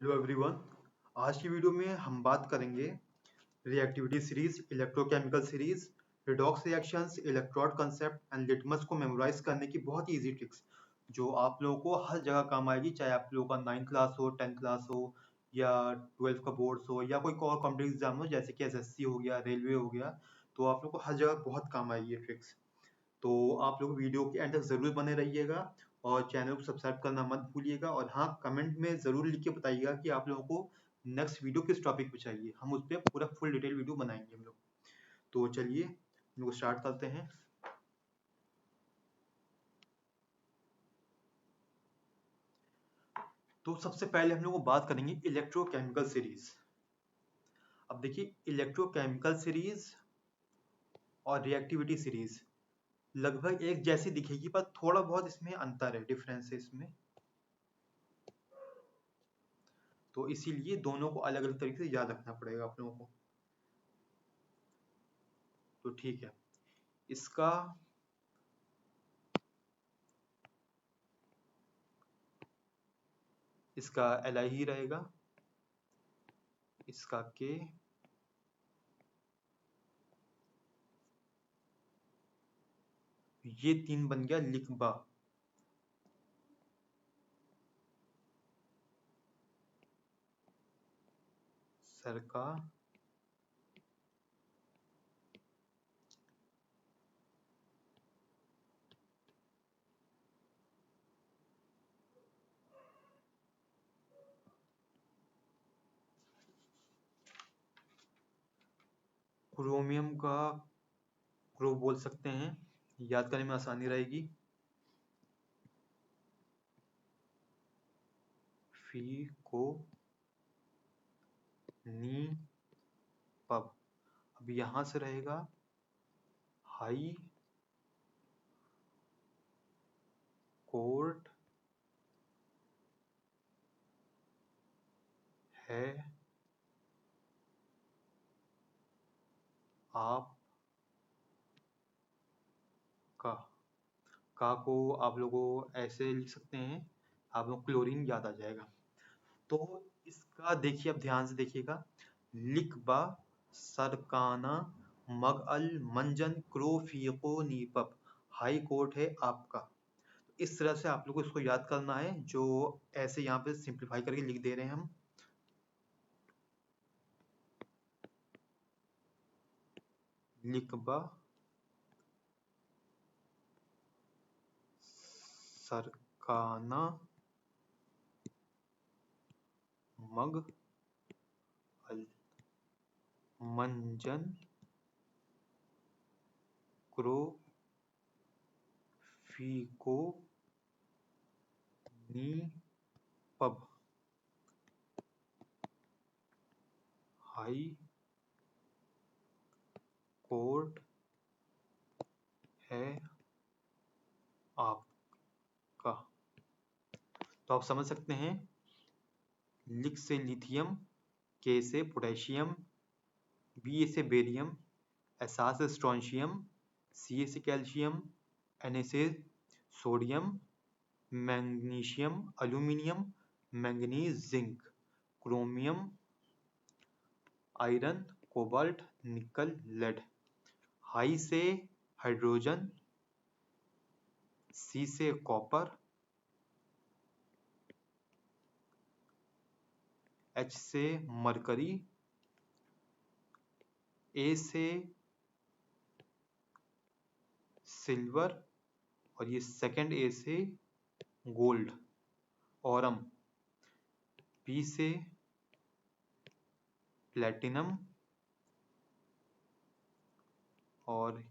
Hello everyone. आज की video में हम बात करेंगे reactivity series, electrochemical series, redox reactions, electrode concept and litmus को मेमोराइज करने की बहुत ही इजी ट्रिक्स जो आप लोगों को हर जगह काम आएगी, चाहे आप लोगों का 9th क्लास हो, 10th क्लास हो या 12th का बोर्ड्स हो या कोई और कॉम्पिटिटिव एग्जाम हो जैसे कि एसएससी हो गया, रेलवे हो गया। तो आप लोग को हर जगह बहुत काम आएगी ये ट्रिक्स। तो आप लोग वीडियो के एंड तक जरूर बने रहिएगा और चैनल को सब्सक्राइब करना मत भूलिएगा। और हाँ, कमेंट में जरूर लिख के बताइएगा कि आप लोगों को नेक्स्ट वीडियो किस टॉपिक पे चाहिए। हम उस पर पूरा फुल डिटेल वीडियो बनाएंगे हम लोग। तो चलिए हम लोग स्टार्ट करते हैं। तो सबसे पहले हम लोग बात करेंगे इलेक्ट्रोकेमिकल सीरीज। अब देखिए, इलेक्ट्रोकेमिकल सीरीज और रिएक्टिविटी सीरीज लगभग एक जैसी दिखेगी, पर थोड़ा बहुत इसमें अंतर है, डिफरेंस है इसमें। तो इसीलिए दोनों को अलग अलग तरीके से याद रखना पड़ेगा आप लोगों को। तो ठीक है, इसका इसका Li ही रहेगा, इसका K, ये तीन बन गया लिखबा। सरका क्रोमियम का क्रो बोल सकते हैं, याद करने में आसानी रहेगी। फी को नी पब। अब यहां से रहेगा हाई कोर्ट है आप का को आप लोगों ऐसे लिख सकते हैं, आप लोग क्लोरीन याद आ जाएगा। तो इसका देखिए, अब ध्यान से देखिएगा। लिखबा सरकाना मग अल मंजन क्रोफिको नीपप, हाई कोर्ट है आपका। इस तरह से आप लोग को इसको याद करना है, जो ऐसे यहाँ पे सिंप्लीफाई करके लिख दे रहे हैं हम। लिखबा सरकाना मग अल मंजन क्रोफिको नी पब, हाई कोर्ट है आपका। तो आप समझ सकते हैं, लिख से लिथियम, के से पोटेशियम, बी से बेरियम, एस से स्ट्रोंशियम, सी से कैल्शियम, एन से sodium, magnesium, aluminium, manganese, zinc, chromium, iron, cobalt, निकल, लेड। हाई से हाइड्रोजन, सी से कॉपर, एच से मरकरी, ए से सिल्वर, और ये सेकंड ए से गोल्ड, औरम, पी से प्लेटिनम, और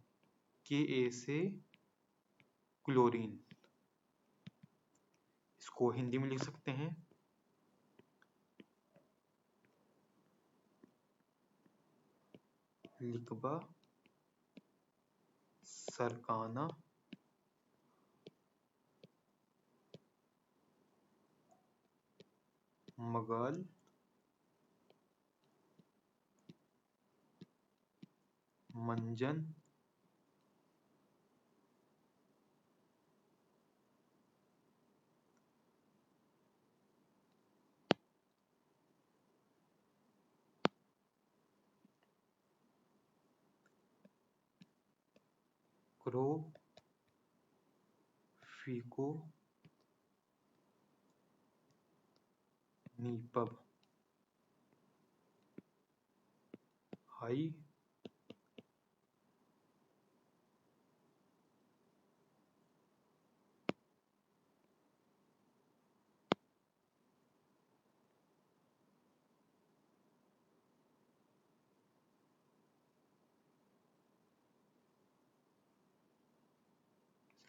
के ए से क्लोरीन। इसको हिंदी में लिख सकते हैं, लिखबा सरकाना मगल मंजन क्रो फीको नीपब हाई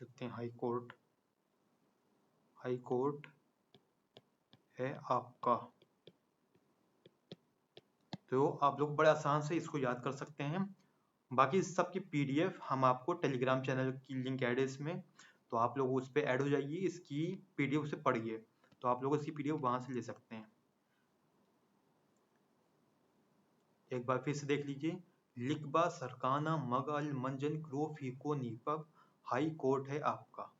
लिखते हैं हाई कोर्ट है आपका। तो आप लोग बड़े आसान से इसको याद कर सकते हैं। बाकी सब की पीडीएफ हम आपको टेलीग्राम चैनल की लिंक ऐड है इसमें, तो आप लोग उस पर ऐड हो जाइए, इसकी पीडीएफ से पढ़िए, तो आप लोग इसकी पीडीएफ वहां से ले सकते हैं। एक बार फिर से देख लीजिए, लिखबा सरकाना मग अल मंजन क्रो फीको नीपब हाई कोर्ट है आपका।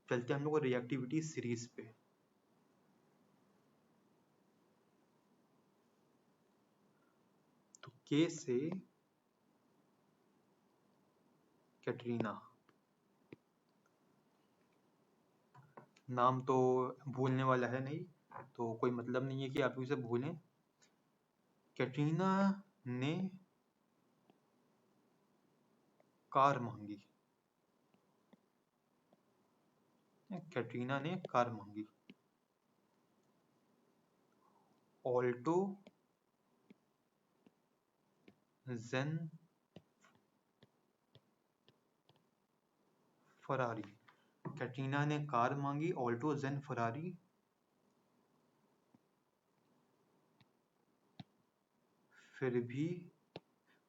चलते हम लोग रिएक्टिविटी सीरीज पे। तो के से कैटरीना, नाम तो भूलने वाला है नहीं, तो कोई मतलब नहीं है कि आप इसे भूलें। कैटरीना ने कार मांगी, कैटरीना ने कार मांगी। ऑल्टो जेन फरारी, कैटरीना ने कार मांगी ऑल्टो जेन फरारी, फिर भी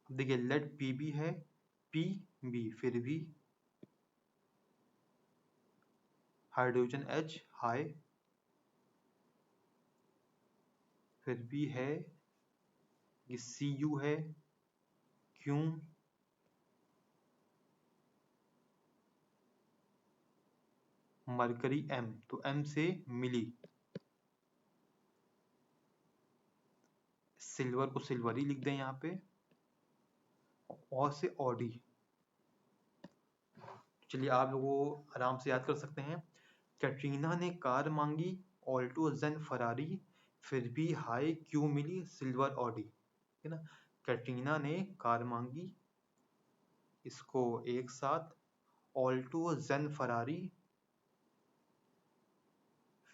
देखिए लेट पी बी है, पी बी फिर भी हाइड्रोजन एच हाई, फिर भी है ये सी यू है, क्यों मरकरी एम, तो एम से मिली, सिल्वर को सिल्वर ही लिख दें यहाँ पे, और से ऑडी। चलिए आप लोगों आराम से याद कर सकते हैं। कैटरीना ने कार मांगी ऑल्टो जेन फरारी, फिर भी हाई क्यों मिली सिल्वर ऑडी, है ना। कैटरीना ने कार मांगी, इसको एक साथ, ऑल्टो जेन फरारी,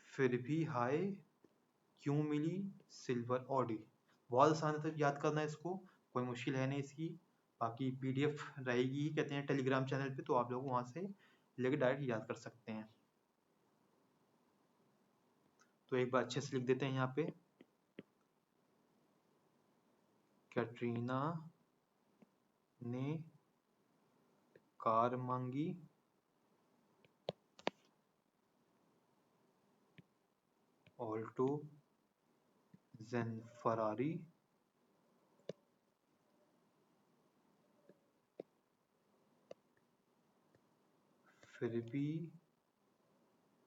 फिर भी हाई क्यों मिली सिल्वर ऑडी। बहुत आसान है याद करना है इसको, कोई मुश्किल है नहीं इसकी। बाकी पीडीएफ रहेगी ही कहते हैं टेलीग्राम चैनल पे, तो आप लोग वहां से लेके डायरेक्ट याद कर सकते हैं। तो एक बार अच्छे से लिख देते हैं यहाँ पे, कैटरीना ने कार मांगी ऑल्टो जेन फरारी, फिर भी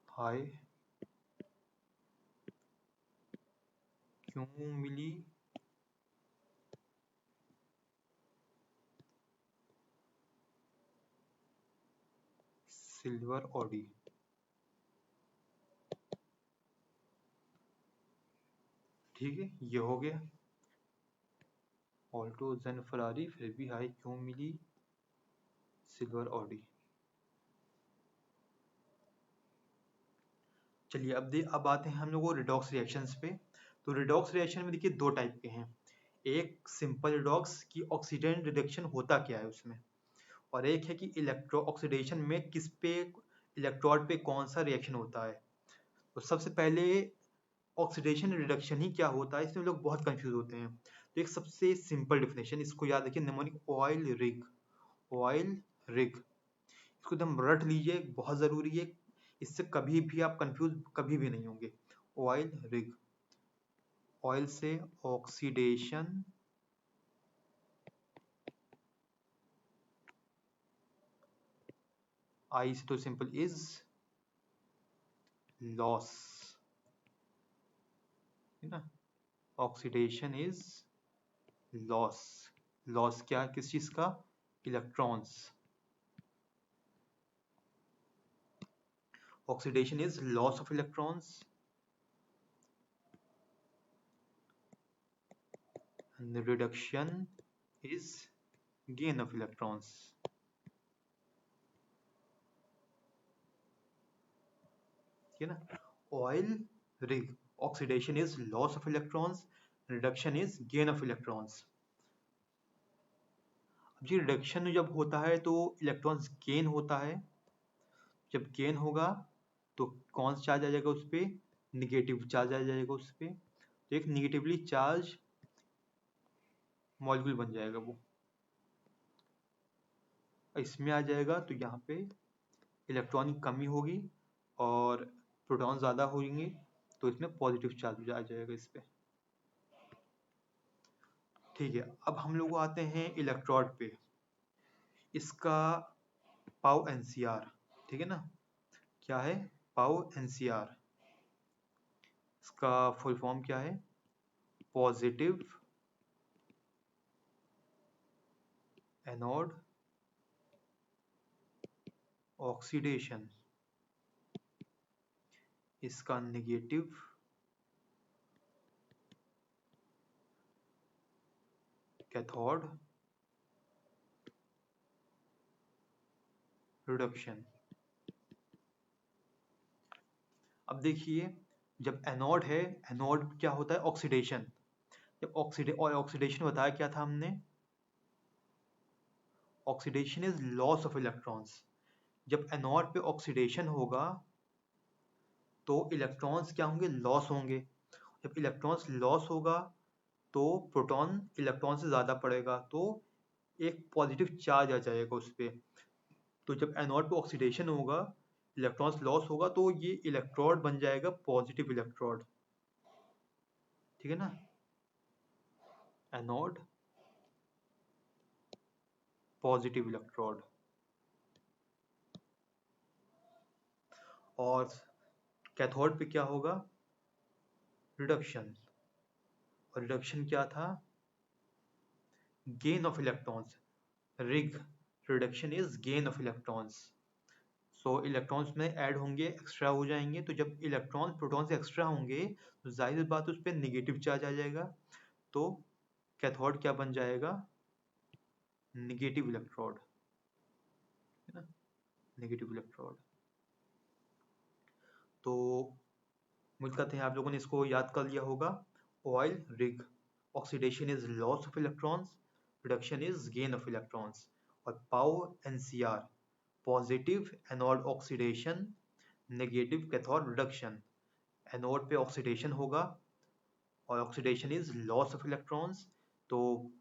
हाई क्यों मिली सिल्वर ऑडी। ठीक है, ये हो गया ऑल्टो जेन फरारी, फिर भी हाई क्यों मिली सिल्वर ऑडी। चलिए अब आते हैं हम लोग रिडॉक्स रिएक्शंस पे। तो रिडॉक्स रिएक्शन में देखिए दो टाइप के हैं, एक सिंपल रिडॉक्स की ऑक्सीडेंट रिडक्शन होता क्या है उसमें, और एक है कि इलेक्ट्रो ऑक्सीडेशन में किस पे इलेक्ट्रोड पे कौन सा रिएक्शन होता है। तो सबसे पहले ऑक्सीडेशन रिडक्शन ही क्या होता है, इसमें लोग बहुत कंफ्यूज होते हैं। तो एक सबसे सिंपल डेफिनेशन इसको याद रखिए, mnemonic oil rig, oil rig, इसको एकदम रट लीजिए, बहुत जरूरी है, इससे कभी भी आप कंफ्यूज कभी भी नहीं होंगे। ऑयल रिग, ऑयल से ऑक्सीडेशन, आई से तो सिंपल इज लॉस, है ना, ऑक्सीडेशन इज लॉस, लॉस क्या किस चीज का, electrons, oxidation is loss of electrons and reduction is gain of electrons. ठीक है ना, oil rig oxidation is loss of electrons, reduction is gain of electrons. अब ये रिडक्शन जब होता है तो इलेक्ट्रॉन्स गेन होता है, जब गेन होगा तो कौन सा चार्ज आ जाएगा उस पर, निगेटिव चार्ज आ जाएगा उस पर, तो एक निगेटिवली चार्ज मॉलिक्यूल बन जाएगा वो, इसमें आ जाएगा तो यहाँ पे इलेक्ट्रॉन की कमी होगी और प्रोटॉन ज़्यादा होंगे तो इसमें पॉजिटिव चार्ज आ जाएगा इस पे। ठीक है, अब हम लोग आते हैं इलेक्ट्रोड पे, इसका पाउ एनसीआर, ठीक है ना, क्या है पाउ एनसीआर, इसका फुल फॉर्म क्या है, पॉजिटिव एनोड ऑक्सीडेशन, इसका नेगेटिव कैथोड रिडक्शन। अब देखिए जब एनोड है, एनोड क्या होता है ऑक्सीडेशन, जब ऑक्सीडेशन बताया क्या था हमने, oxidation is loss of electrons, जब एनोड पे ऑक्सीडेशन होगा तो इलेक्ट्रॉन्स क्या होंगे, लॉस होंगे, जब इलेक्ट्रॉन्स लॉस होगा तो प्रोटॉन इलेक्ट्रॉन से ज़्यादा पड़ेगा तो एक पॉजिटिव चार्ज आ जाएगा उस पर, तो जब एनोड पे ऑक्सीडेशन होगा इलेक्ट्रॉन्स लॉस होगा तो ये इलेक्ट्रोड बन जाएगा पॉजिटिव इलेक्ट्रोड, ठीक है ना, एनोड पॉजिटिव इलेक्ट्रोड। और कैथोड पे क्या होगा, रिडक्शन, और रिडक्शन क्या था, gain of electrons, rig reduction is gain of electrons, so electrons में ऐड होंगे, एक्स्ट्रा हो जाएंगे, तो जब इलेक्ट्रॉन प्रोटॉन से एक्स्ट्रा होंगे तो जाहिर बात उस पर निगेटिव चार्ज आ जाएगा, तो कैथोड क्या बन जाएगा, निगेटिव इलेक्ट्रोड, है ना, नेगेटिव इलेक्ट्रोड। तो मुझे कहते हैं आप लोगों ने इसको याद कर लिया होगा, oil rig oxidation is loss of electrons, reduction is gain of electrons, और पाउ NCR positive anode oxidation, negative cathode reduction, anode पे ऑक्सीडेशन होगा और oxidation is loss of electrons, तो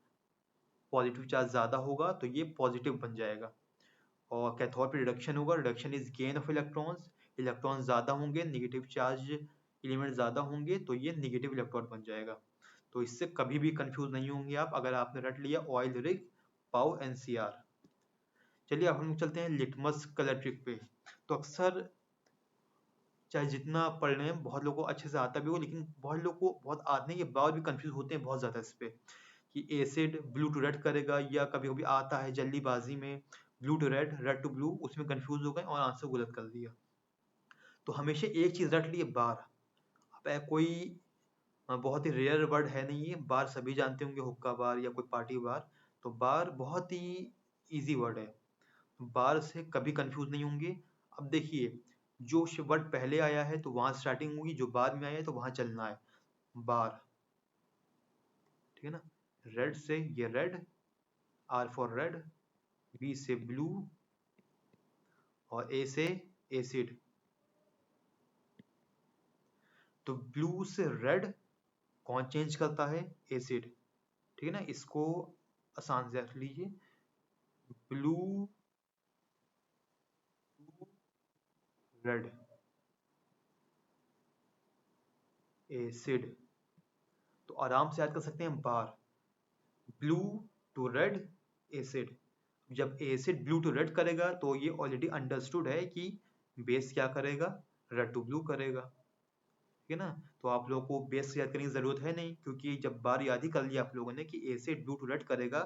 पॉजिटिव चार्ज ज़्यादा होगा तो ये पॉजिटिव बन जाएगा, और कैथोड पे रिडक्शन होगा, reduction is gain of electrons, electron ज़्यादा होंगे, नेगेटिव चार्ज एलिमेंट ज़्यादा होंगे तो ये नेगेटिव इलेक्ट्रॉन बन जाएगा। तो इससे कभी भी कंफ्यूज नहीं होंगे आप अगर आपने रट लिया ऑयल रिग पाउ एनसीआर। चलिए अब हम चलते हैं लिटमस कलर ट्रिक पे। तो अक्सर चाहे जितना पढ़ रहे हैं बहुत लोगों को अच्छे से आता भी हो, लेकिन बहुत लोगों को बहुत आने के बाद भी कंफ्यूज होते हैं बहुत ज़्यादा इस पे कि एसिड ब्लू टू रेड करेगा, या कभी कभी आता है जल्दीबाजी में blue to red, red to blue, उसमें कंफ्यूज हो गए और आंसर गलत कर दिया। तो हमेशा एक चीज़ रट लिए बार, अब कोई बहुत ही रेयर वर्ड है नहीं है, बार सभी जानते होंगे, हुक्का बार या कोई पार्टी बार, तो बार बहुत ही इजी वर्ड है, बार से कभी कंफ्यूज नहीं होंगे। अब देखिए जो वर्ड पहले आया है तो वहां स्टार्टिंग होगी, जो बाद में आया है तो वहां चलना है, बार, ठीक है ना, रेड से ये red, R for red, B से ब्लू, और ए से एसिड, तो ब्लू से रेड कौन चेंज करता है, एसिड, ठीक है ना, इसको आसान से रख लीजिए, ब्लू रेड एसिड, तो आराम से याद कर सकते हैं बार, ब्लू टू रेड एसिड, जब एसिड ब्लू टू रेड करेगा तो ये ऑलरेडी अंडरस्टूड है कि बेस क्या करेगा, रेड टू ब्लू करेगा, ठीक है ना, तो आप लोगों को बेस याद करने की जरूरत है नहीं, क्योंकि जब बार याद ही कर लिया आप लोगों ने कि एसिड ब्लू टू रेड करेगा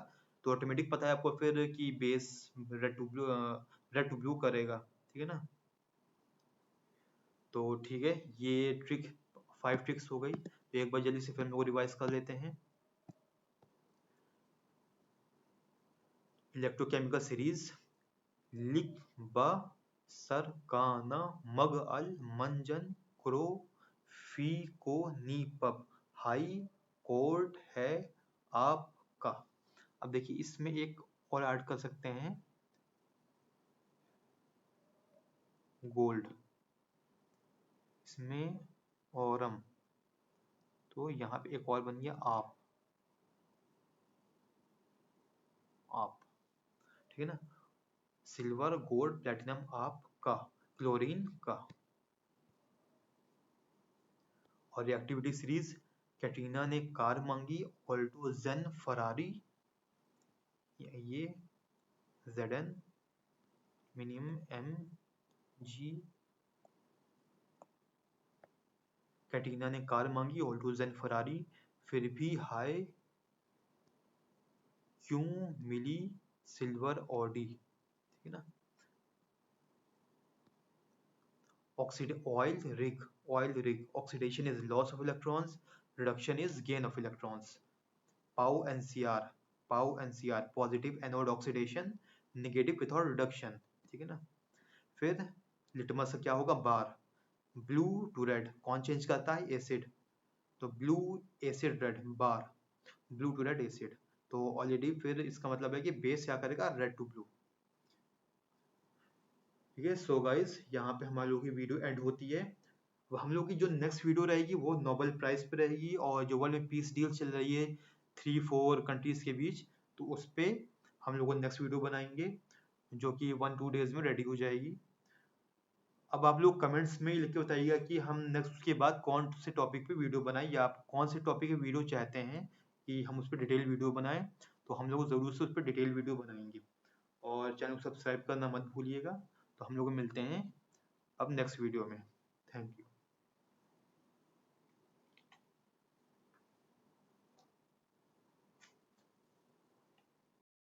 तो ऑटोमेटिक पता है आपको फिर कि बेस रेड टू ब्लू करेगा, ठीक है ना। तो ठीक है, ये ट्रिक 5 ट्रिक्स हो गई। तो एक बार जल्दी से फिर हम लोग रिवाइज कर लेते हैं। इलेक्ट्रोकेमिकल सीरीज लिक ब सर काना मग अल मंजन क्रो फी को नी पब हाई कोर्ट है आपका। अब देखिए इसमें एक और ऐड कर सकते हैं, गोल्ड, इसमें औरम, तो यहाँ पे एक और बन गया आप, ठीक है ना। सिल्वर गोल्ड प्लेटिनम आप का, क्लोरीन का। और रिएक्टिविटी सीरीज कैटरीना ने कार मांगी ऑल्टो जेन फरारी, ये ZN मिनिमम MG। कैटरीना ने कार मांगी ऑल्टो जेन फरारी, फिर भी हाय क्यों मिली सिल्वर ऑडी, ठीक है ना। oil rig oxidation is loss of electrons, reduction is gain of electrons. पाउ NCR positive anode oxidation, negative cathode reduction, ठीक है ना। फिर लिटमस का क्या होगा, बार, ब्लू टू रेड कौन चेंज करता है, एसिड, तो ब्लू एसिड रेड बार, ब्लू टू रेड एसिड। तो ऑलरेडी फिर इसका मतलब है कि बेस क्या करेगा, रेड टू ब्लू, ठीक है। सो गाइस यहाँ पे हमारे लोग की वीडियो एंड होती है। हम लोग की जो नेक्स्ट वीडियो रहेगी वो नोबेल प्राइज पे रहेगी, और जो वर्ल्ड में पीस डील चल रही है 3-4 कंट्रीज के बीच, तो उस पे हम लोग नेक्स्ट वीडियो बनाएंगे जो कि 1-2 डेज में रेडी हो जाएगी। अब आप लोग कमेंट्स में लिख के बताइएगा कि हम नेक्स्ट के बाद कौन से टॉपिक पे वीडियो बनाएं, या आप कौन से टॉपिक पे वीडियो चाहते हैं कि हम उस पर डिटेल वीडियो बनाएं, तो हम लोग ज़रूर से उस पर डिटेल वीडियो बनाएंगे। और चैनल को सब्सक्राइब करना मत भूलिएगा। तो हम लोग मिलते हैं अब नेक्स्ट वीडियो में। Thank you.